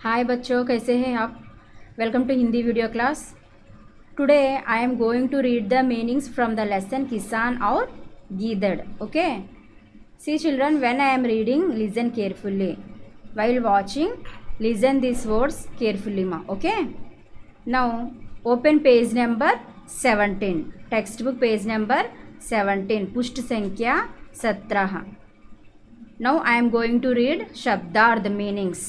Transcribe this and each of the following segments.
हाय बच्चों, कैसे हैं आप। Welcome to Hindi video class. Today I am going to read the meanings from the lesson किसान और गीदड़. Okay, see children, when I am reading listen carefully. while watching, listen these words carefully ma. Okay, now open page number 17, textbook page number 17, पुष्ट संख्या 17. Now I am going to read शब्दार्थ meanings.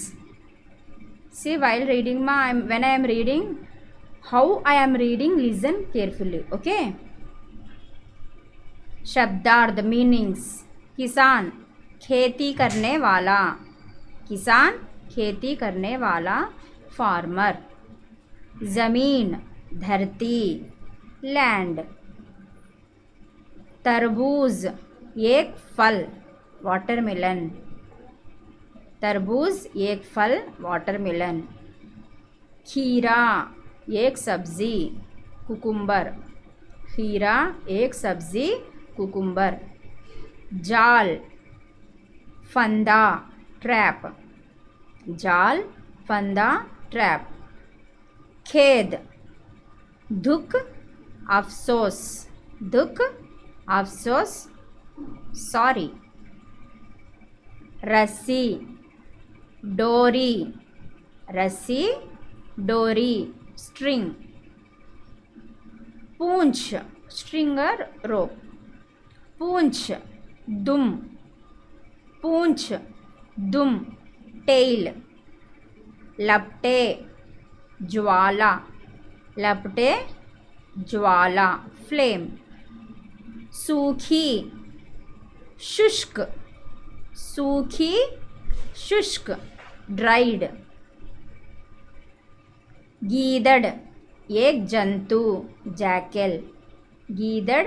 See, while reading ma, when I am reading, how I am reading, listen carefully. Okay, शब्दार्थ meanings. किसान, खेती करने वाला. किसान, खेती करने वाला, फार्मर. ज़मीन, धरती, लैंड. तरबूज, एक फल, वाटरमेलन. तरबूज एक फल, वाटरमेलन. खीरा एक सब्ज़ी, कुकुम्बर. खीरा एक सब्ज़ी, कुकुम्बर. जाल, फंदा, ट्रैप. जाल, फंदा, ट्रैप. खेद, दुख, अफसोस. दुख, अफसोस, सॉरी. रस्सी, डोरी. रस्सी, डोरी, स्ट्रिंग. पूंछ, स्ट्रिंगर, रोप. पूंछ, दुम. पूंछ, दुम, टेल. लपटे, ज्वाला. लपटे, ज्वाला, फ्लेम. सूखी, शुष्क. सूखी, शुष्क, ड्राइड. गीदड़, एक जंतु, जैकल. गीदड़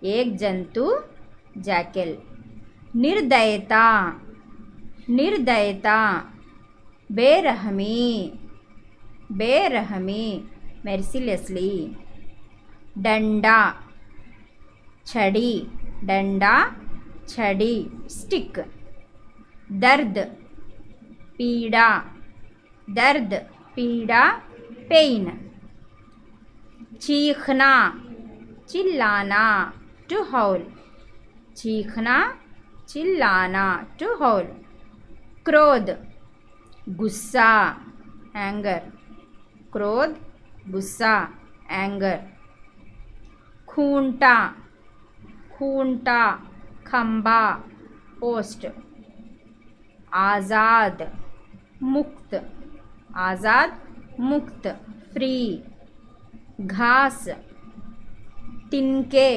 एक जंतु, जैकल. निर्दयता, निर्दयता, बेरहमी. बेरहमी, मेर्सीलेसली. डंडा, छड़ी. डंडा, छड़ी, स्टिक. दर्द, पीड़ा. दर्द, पीड़ा, पेन. चीखना, चिल्लाना, टू हॉल. चीखना, चिल्लाना, टू हॉल. क्रोध, गुस्सा, एंगर. क्रोध, गुस्सा, एंगर. खूंटा, खूंटा, खंबा, पोस्ट. आज़ाद, मुक्त. आज़ाद, मुक्त, फ्री. घास, तिनके.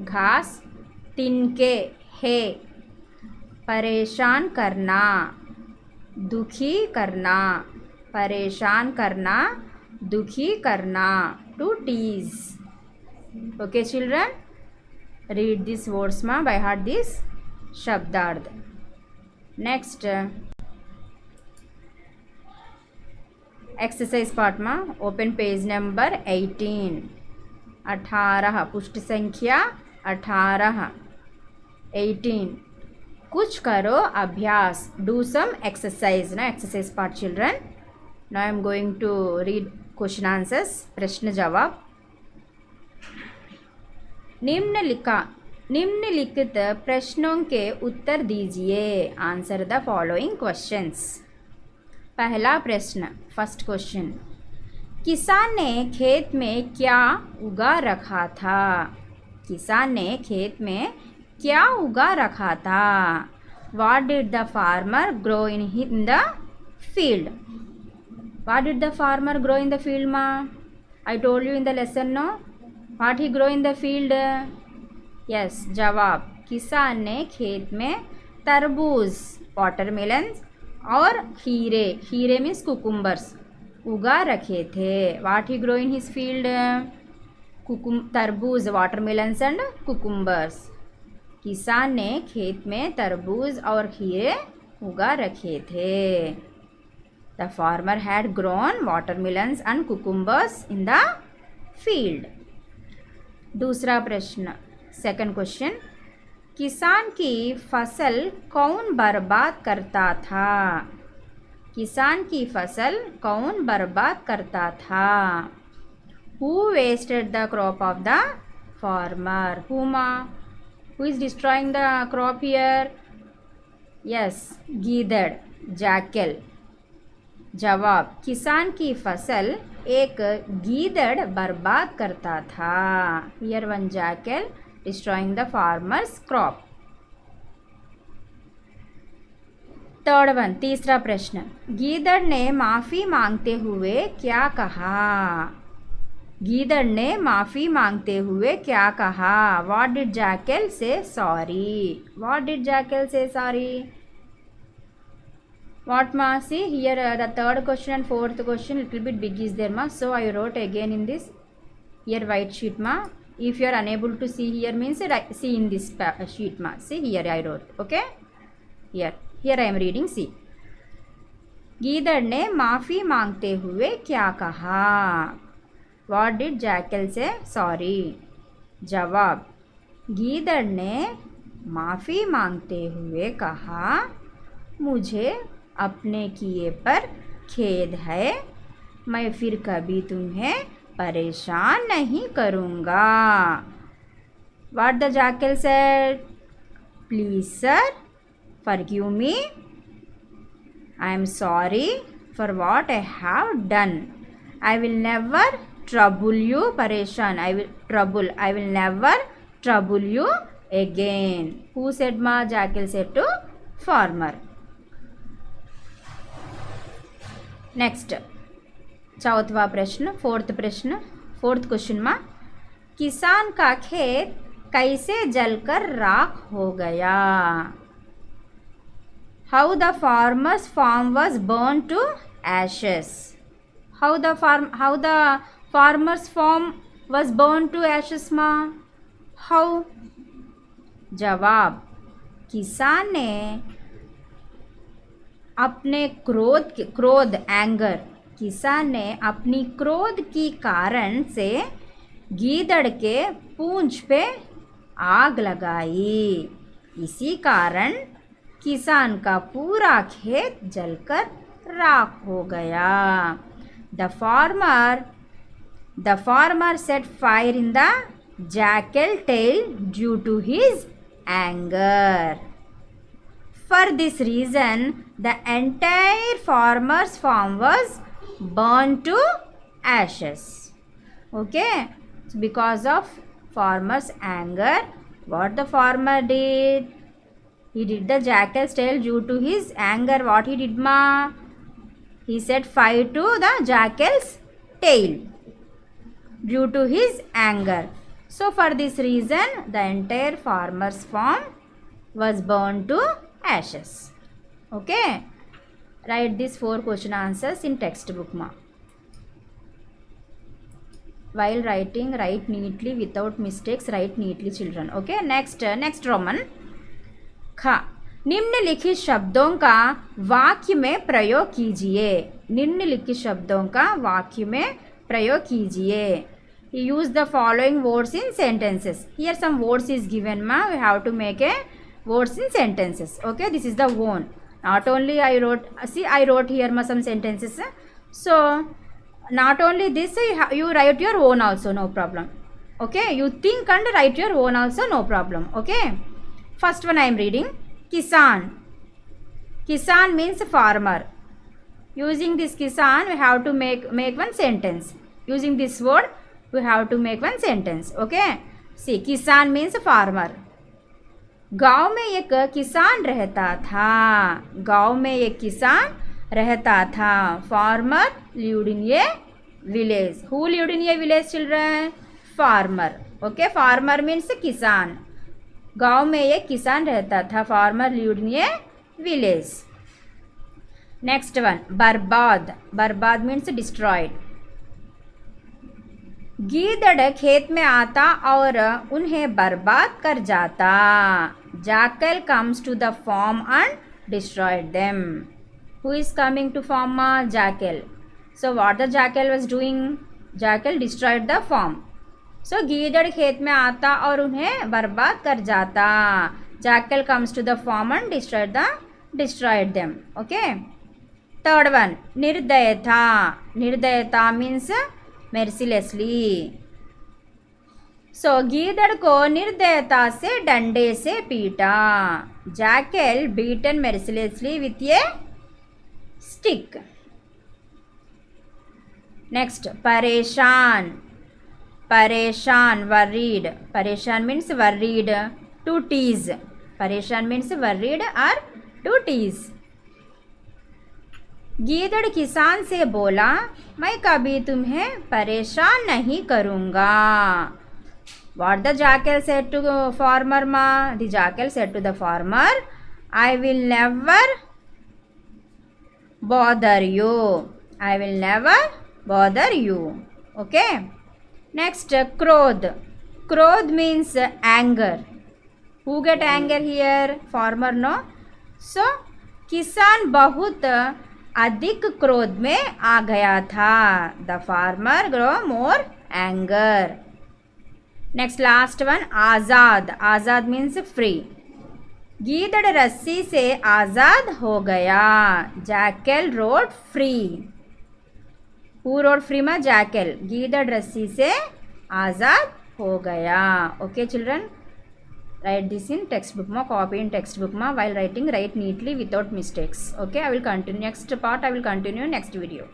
घास, तिनके, है. परेशान करना, दुखी करना. परेशान करना, दुखी करना, to tease. Okay children, read this words मा बाय हार्ट दिस शब्दार्थ. नेक्स्ट एक्सरसाइज पार्ट में ओपन पेज नंबर 18, 18, पुष्ट संख्या 18, 18. कुछ करो अभ्यास, डू सम एक्सरसाइज ना. Exercise part children. Now I am going to read question answers, प्रश्न जवाब. निम्नलिखित प्रश्नों के उत्तर दीजिए. Answer the following questions. पहला प्रश्न, फर्स्ट क्वेश्चन. किसान ने खेत में क्या उगा रखा था. किसान ने खेत में क्या उगा रखा था. What did the farmer grow in the field? What did the farmer grow in the field ma? I told you in the lesson no. What he grow in the field? Yes, जवाब. किसान ने खेत में तरबूज, watermelon और खीरे. खीरे means cucumbers उगा रखे थे. वाट ही ग्रो इन हिज फील्ड. तरबूज, वाटरमेलन्स एंड कुकुम्बर्स. किसान ने खेत में तरबूज और खीरे उगा रखे थे. The farmer had grown watermelons and cucumbers in the field. दूसरा प्रश्न, सेकंड क्वेश्चन. किसान की फसल कौन बर्बाद करता था. किसान की फसल कौन बर्बाद करता था? Who wasted the crop of the farmer? Who is destroying the crop here? Yes, गीदड़, jackal. जवाब, किसान की फसल एक गीदड़ बर्बाद करता था. Here one jackal destroying the farmer's crop. Third one, तीसरा प्रश्न. गीदड़ ने माफ़ी मांगते हुए क्या कहा? गीदड़ ने माफ़ी मांगते हुए क्या कहा? What did jackal say sorry? What did jackal say sorry? What ma? See here the third question and fourth question little bit big is there ma. So I wrote again in this here white sheet ma. If you are unable to see here means see in this sheet ma. See here I wrote. Okay. Here I am reading. See. गीदड़ ने माफ़ी मांगते हुए क्या कहा? What did jackal say sorry? जवाब, गीदड़ ने माफ़ी मांगते हुए कहा, मुझे अपने किए पर खेद है, मैं फिर कभी तुम्हें परेशान नहीं करूँगा. What the jackal said? Please sir, forgive me. I am sorry for what I have done. I will never trouble you, परेशान. I will never trouble you again. Who said ma? Jackal said to farmer. Next, चौथा प्रश्न, fourth question मा. किसान का खेत कैसे जलकर राख हो गया? How the farmer's farm was burned to ashes. How the farmer's farm was burned to ashes ma? How? जवाब, किसान ने अपने किसान ने अपनी क्रोध की कारण से गीदड़ के पूंछ पे आग लगाई. इसी कारण किसान का पूरा खेत जलकर राख हो गया. The farmer set fire in the jackal tail due to his anger. For this reason, the entire farmer's farm was burned to ashes. Okay, so because of farmer's anger, what the farmer did? He did the jackal's tail due to his anger. What he did ma? He set fire to the jackal's tail due to his anger. So for this reason, the entire farmer's farm was burned to ashes. Okay. Write these 4 question answers in textbook ma. While writing, write neatly without mistakes. Write neatly children. Okay. Next Roman. खा. निम्नलिखित शब्दों का वाक्य में प्रयोग कीजिए. निम्नलिखित शब्दों का वाक्य में प्रयोग कीजिए. Use the following words in sentences. Here some words is given ma. We have to make a words in sentences. Okay, this is the one. Not only I wrote. See, I wrote here ma some sentences. So not only this, you write your own also, no problem. Okay, you think and write your own also, no problem. Okay. First one I am reading. Kisan. Kisan means farmer. Using this kisan, we have to make one sentence. Using this word, we have to make one sentence. Okay. See, kisan means farmer. गांव में एक किसान रहता था. गांव में एक किसान रहता था. Farmer lived in a village. Who lived in a village, children? Farmer. Okay, farmer means किसान. गांव में एक किसान रहता था. Farmer lived in a village. Next one, बर्बाद. बर्बाद means destroyed. गीदड़ खेत में आता और उन्हें बर्बाद कर जाता. Jackal comes to the farm and destroyed them. Who is coming to farm? Jackal. So what the jackal was doing? Jackal destroyed the farm. So गीदड़ खेत में आता और उन्हें बर्बाद कर जाता. Jackal comes to the farm and destroyed them. Okay. Third one, निर्दयता. निर्दयता मीन्स mercilessly. सो गीदड़ को निर्दयता से डंडे से पीटा. Jackal beaten mercilessly with a stick. Next, परेशान. परेशान, worried. परेशान means worried to tease. परेशान means worried or to tease. गीदड़ किसान से बोला, मैं कभी तुम्हें परेशान नहीं करूँगा. What the jackal said to the farmer ma? The jackal said to the farmer, I will never bother you. I will never bother you. Okay. Next, क्रोध. क्रोध means anger. Who get anger here? Farmer, no? So, किसान बहुत अधिक क्रोध में आ गया था. The farmer grow more anger. Next, last one, आज़ाद. आज़ाद मीन्स फ्री. गीदड़ रस्सी से आज़ाद हो गया. Jackal rode free. Who rode free में? जैकल. गीदड़ रस्सी से आज़ाद हो गया. Okay children, write this in textbook ma, copy in textbook ma. While writing, write neatly without mistakes. Okay, I will continue next part. I will continue next video.